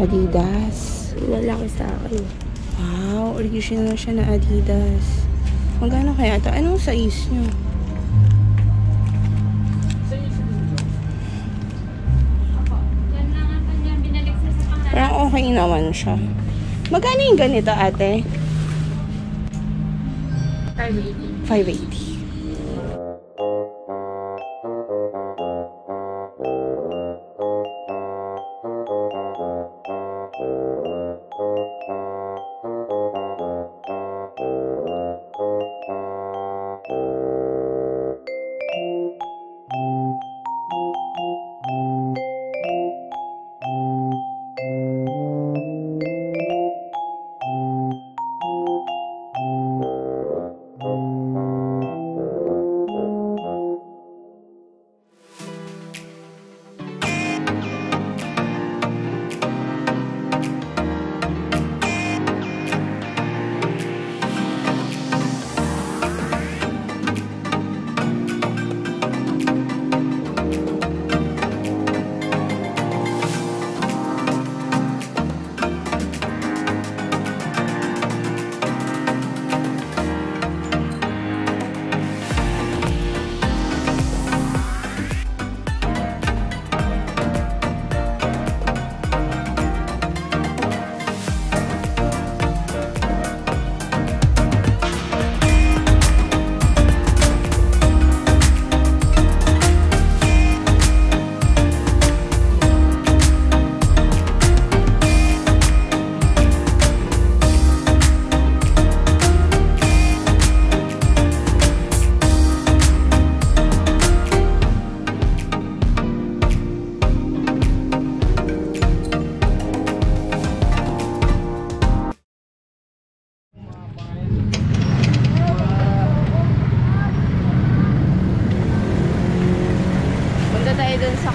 Adidas. Lalaki sa akin. Wow, original siya na Adidas. Magkano kaya ito? Anong size nyo? Parang okay naman siya. Magkano yung ganito, ate? 580. 580.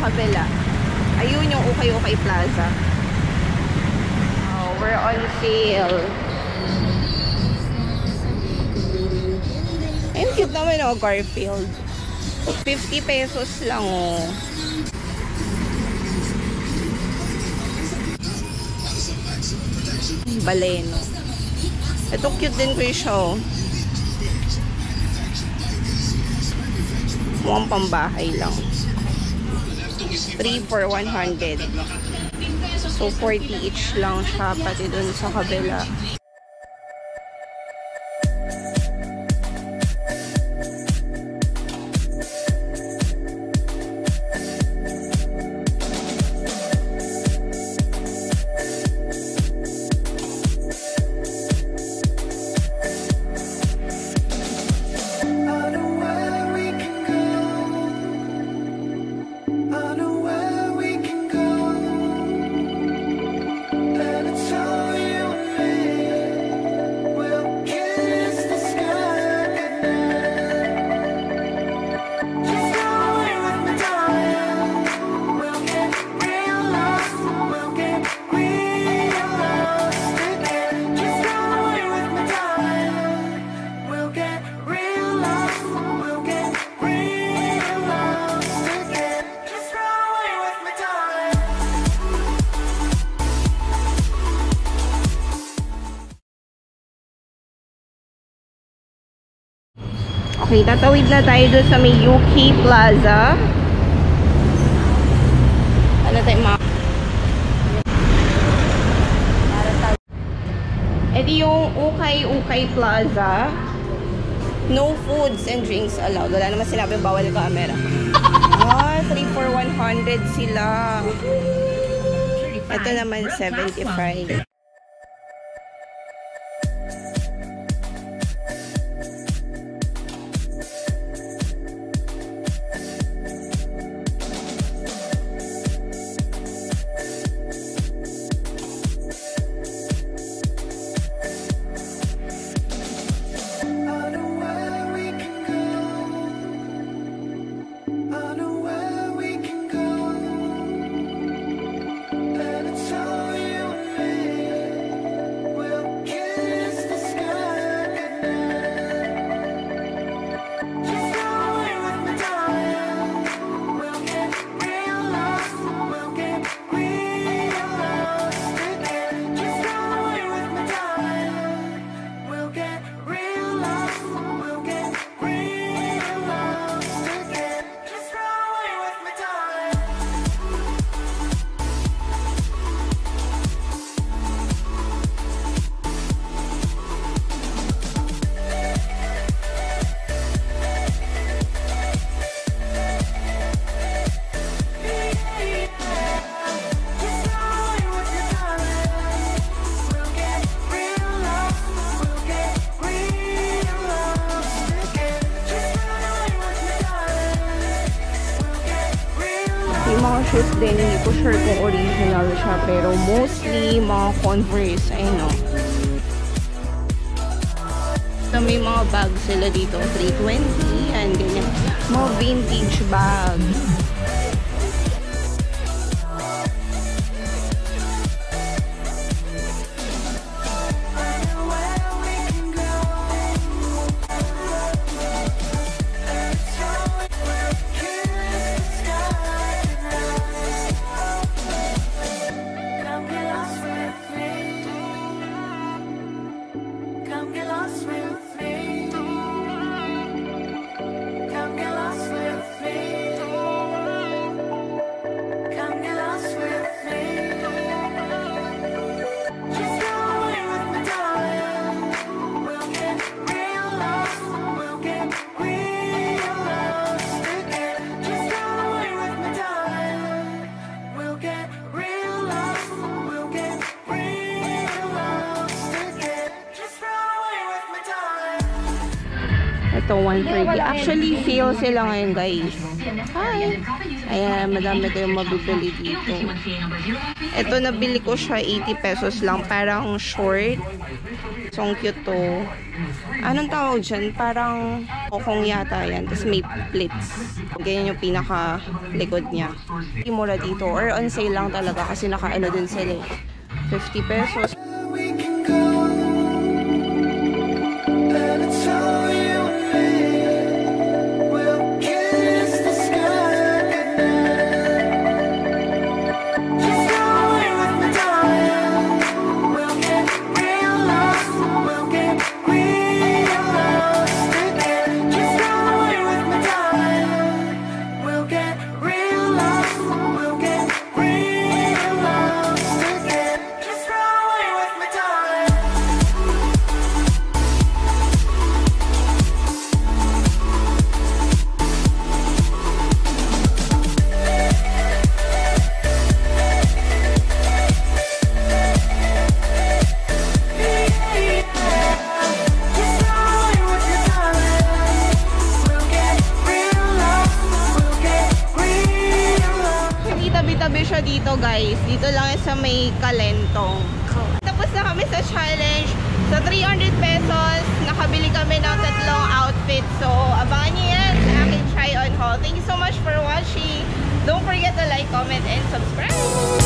Kabila. Ayun yung Ukay-Ukay Plaza. Oh, we're on sale. Ayun, cute naman oh, Garfield. 50 pesos lang oh. Baleno. Ito cute din ko siya oh. Mukhang pambahay lang. 3 for 100. So 40 each lang siya pati dun sa kabila. Okay, tatawid na tayo doon sa may UK Plaza. Ano tayo mga... Ito yung Ukay-Ukay Plaza. No foods and drinks allowed. Wala naman sinabi bawal camera. Ah, 3 for 100 sila. Ito naman 75. mga shoes din, hindi ko sure kung original siya, pero mostly mga Converse, ayun o. So, may mga bags sila dito, 320, and ganyan. Mga vintage bag. Ito, 130. Actually, sale sila ngayon, guys. Hi! Ayan, madami kayong mabibili dito. Ito, nabili ko siya 80 pesos lang. Parang short. So, ang cute to. Anong tawag dyan? Parang kokong yata yan. Tapos may pleats. Ganyan yung pinaka-likod niya. Hindi mura dito. Or on sale lang talaga kasi naka-ano din sila. 50 pesos. Tabi siya dito, guys. Dito lang sa may Kalentong. Tapos na kami sa challenge. Sa 300 pesos, nakabili kami ng 3 outfits. So, abangan niyo yan sa aking try-on haul. Thank you so much for watching. Don't forget to like, comment, and subscribe.